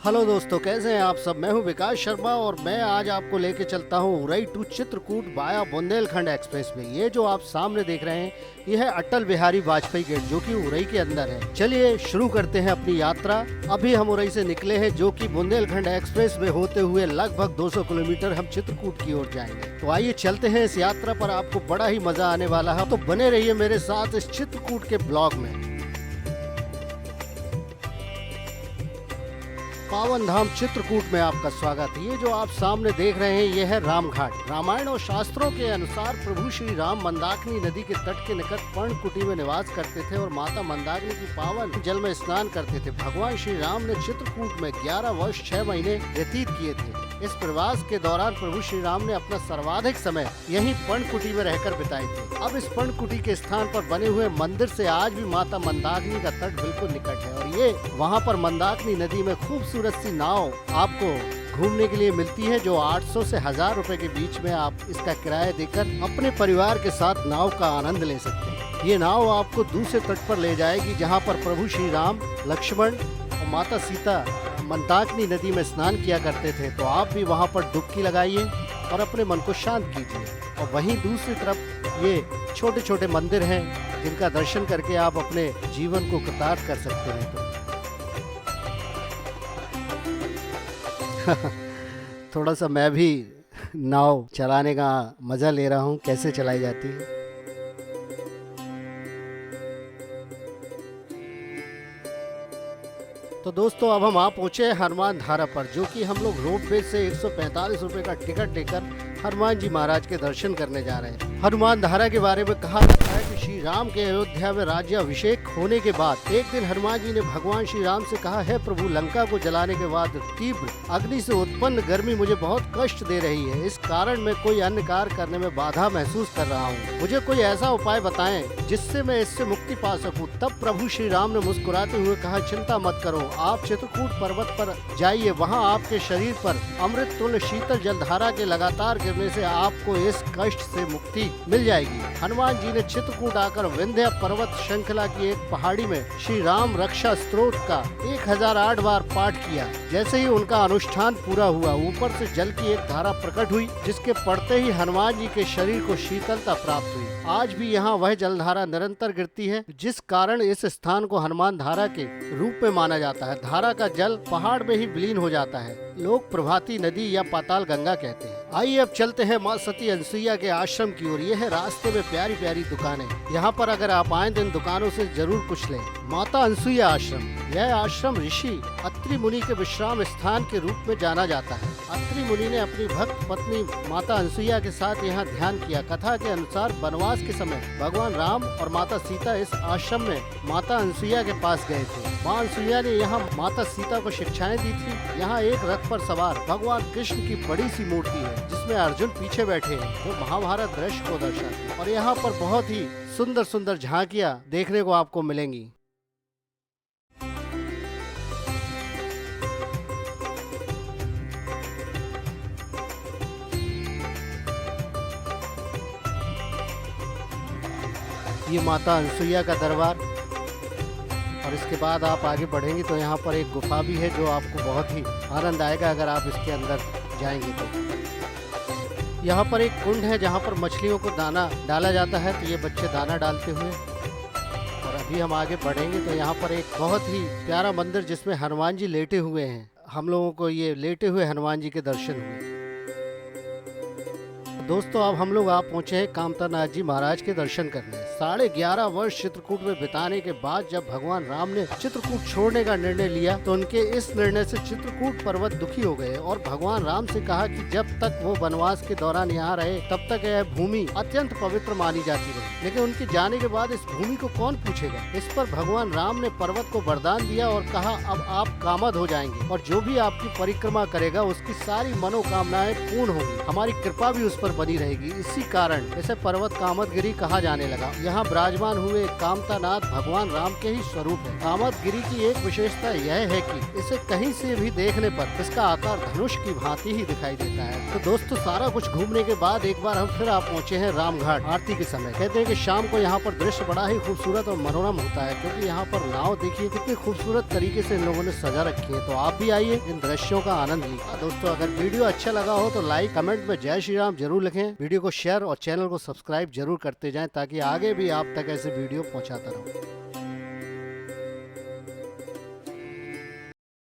Hello दोस्तों, कैसे हैं आप सब। मैं हूं विकास शर्मा और मैं आज आपको लेके चलता हूं Orai to Chitrakoot via Bundelkhand express पे। ये जो आप सामने देख रहे हैं ये है अटल बिहारी वाजपेयी गेट जो कि उरई के अंदर है। चलिए शुरू करते हैं अपनी यात्रा। अभी हम उरई से निकले हैं जो कि बुंदेलखंड एक्सप्रेस में होते हुए लगभग 200 किलोमीटर हम चित्रकूट की ओर जाएंगे। तो आइए चलते हैं इस यात्रा पर, आपको बड़ा ही मजा आने वाला है। तो बने रहिए मेरे साथ इस चित्रकूट के ब्लॉग में। पावन धाम चित्रकूट में आपका स्वागत है। ये जो आप सामने देख रहे हैं ये है रामघाट। रामायण और शास्त्रों के अनुसार प्रभु श्री राम मंदाकिनी नदी के तट के निकट पर्णकुटी में निवास करते थे और माता मंदाकिनी की पावन जल में स्नान करते थे। भगवान श्री राम ने चित्रकूट में 11 वर्ष 6 महीने व्यतीत किए थे। इस प्रवास के दौरान प्रभु श्री राम ने अपना सर्वाधिक समय यहीं पर्णकुटी में रहकर बिताए थे। अब इस पर्णकुटी के स्थान पर बने हुए मंदिर से आज भी माता मंदाकिनी का तट बिल्कुल निकट है और ये वहाँ पर मंदाकिनी नदी में खूबसूरत सी नाव आपको घूमने के लिए मिलती है, जो 800 से 1000 रुपए के बीच में आप इसका किराया देकर अपने परिवार के साथ नाव का आनंद ले सकते हैं। ये नाव आपको दूसरे तट पर ले जाएगी जहाँ पर प्रभु श्री राम, लक्ष्मण और माता सीता मंदाकिनी नदी में स्नान किया करते थे। तो आप भी वहाँ पर डुबकी लगाइए और अपने मन को शांत कीजिए। और वहीं दूसरी तरफ ये छोटे छोटे मंदिर हैं जिनका दर्शन करके आप अपने जीवन को कृतार्थ कर सकते हैं। तो थोड़ा सा मैं भी नाव चलाने का मजा ले रहा हूँ, कैसे चलाई जाती है। तो दोस्तों अब हम आ पहुँचे हैं हनुमान धारा पर, जो कि हम लोग रोपवे से 145 रुपए का टिकट लेकर हनुमान जी महाराज के दर्शन करने जा रहे हैं। हनुमान धारा के बारे में कहा जाता है कि श्री राम के अयोध्या में राज्याभिषेक होने के बाद एक दिन हनुमान जी ने भगवान श्री राम से कहा, है प्रभु, लंका को जलाने के बाद तीव्र अग्नि से उत्पन्न गर्मी मुझे बहुत कष्ट दे रही है। इस कारण मैं कोई अन्य कार्य करने में बाधा महसूस कर रहा हूँ। मुझे कोई ऐसा उपाय बताएं जिससे मैं इससे मुक्ति पा सकूं। तब प्रभु श्री राम ने मुस्कुराते हुए कहा, चिंता मत करो, आप चित्रकूट पर्वत पर जाइए। वहाँ आपके शरीर पर अमृत तुल्य शीतल जलधारा के लगातार गिरने से आपको इस कष्ट से मुक्ति मिल जाएगी। हनुमान जी ने चित्रकूट आकर विंध्य पर्वत श्रृंखला की एक पहाड़ी में श्री राम रक्षा स्तोत्र का 1008 बार पाठ किया। जैसे ही उनका अनुष्ठान पूरा हुआ, ऊपर से जल की एक धारा प्रकट हुई जिसके पड़ते ही हनुमान जी के शरीर को शीतलता प्राप्त हुई। आज भी यहाँ वह जलधारा निरंतर गिरती है, जिस कारण इस स्थान को हनुमान धारा के रूप में माना जाता है। धारा का जल पहाड़ में ही विलीन हो जाता है। लोग प्रभाती नदी या पाताल गंगा कहते हैं। आइए अब चलते हैं माँ सती अनसुईया के आश्रम की ओर। ये है रास्ते में प्यारी प्यारी दुकानें। यहाँ पर अगर आप आए तो इन दुकानों से जरूर कुछ लें। माता अनसुईया आश्रम, यह आश्रम ऋषि अत्रि मुनि के विश्राम स्थान के रूप में जाना जाता है। अत्रि मुनि ने अपनी भक्त पत्नी माता अनसुईया के साथ यहाँ ध्यान किया। कथा के अनुसार वनवास के समय भगवान राम और माता सीता इस आश्रम में माता अनसुईया के पास गए थे। माँ अनसुईया ने यहाँ माता सीता को शिक्षाएं दी थी। यहाँ एक रथ पर सवार भगवान कृष्ण की बड़ी सी मूर्ति है जिसमें अर्जुन पीछे बैठे हैं, जो महाभारत दृश्य को दर्शाती है। और यहाँ पर बहुत ही सुंदर सुंदर झांकियाँ देखने को आपको मिलेंगी। ये माता अनसुईया का दरबार। और इसके बाद आप आगे बढ़ेंगे तो यहाँ पर एक गुफा भी है जो आपको बहुत ही आनंद आएगा अगर आप इसके अंदर जाएंगे तो। यहाँ पर एक कुंड है जहाँ पर मछलियों को दाना डाला जाता है, तो ये बच्चे दाना डालते हुए। और अभी हम आगे बढ़ेंगे तो यहाँ पर एक बहुत ही प्यारा मंदिर जिसमें हनुमान जी लेटे हुए हैं। हम लोगों को ये लेटे हुए हनुमान जी के दर्शन हुए। दोस्तों अब हम लोग आप पहुँचे हैं कामतानाथ जी महाराज के दर्शन करने। 11.5 वर्ष चित्रकूट में बिताने के बाद जब भगवान राम ने चित्रकूट छोड़ने का निर्णय लिया तो उनके इस निर्णय से चित्रकूट पर्वत दुखी हो गए और भगवान राम से कहा कि जब तक वो वनवास के दौरान यहाँ रहे तब तक यह भूमि अत्यंत पवित्र मानी जाती रही। लेकिन उनके जाने के बाद इस भूमि को कौन पूछेगा। इस पर भगवान राम ने पर्वत को वरदान दिया और कहा, अब आप कामद हो जाएंगे और जो भी आपकी परिक्रमा करेगा उसकी सारी मनोकामनाएं पूर्ण होंगी। हमारी कृपा भी उस पर बनी रहेगी। इसी कारण इसे पर्वत कामदगिरी कहा जाने लगा। यहाँ विराजमान हुए कामतानाथ भगवान राम के ही स्वरूप है। कामतगिरी की एक विशेषता यह है कि इसे कहीं से भी देखने पर इसका आकार धनुष की भांति ही दिखाई देता है। तो दोस्तों, सारा कुछ घूमने के बाद एक बार हम फिर आप पहुँचे हैं रामघाट आरती के समय। कहते हैं कि शाम को यहाँ पर दृश्य बड़ा ही खूबसूरत और मनोरम होता है, क्योंकि यहाँ पर नाव देखिए कितनी खूबसूरत तरीके से इन लोगों ने सजा रखी है। तो आप भी आइए इन दृश्यों का आनंद लीजिए। दोस्तों, अगर वीडियो अच्छा लगा हो तो लाइक, कमेंट में जय श्री राम जरूर लिखें। वीडियो को शेयर और चैनल को सब्सक्राइब जरूर करते जाएं, ताकि आगे भी आप तक ऐसे वीडियो पहुंचाता रहूं।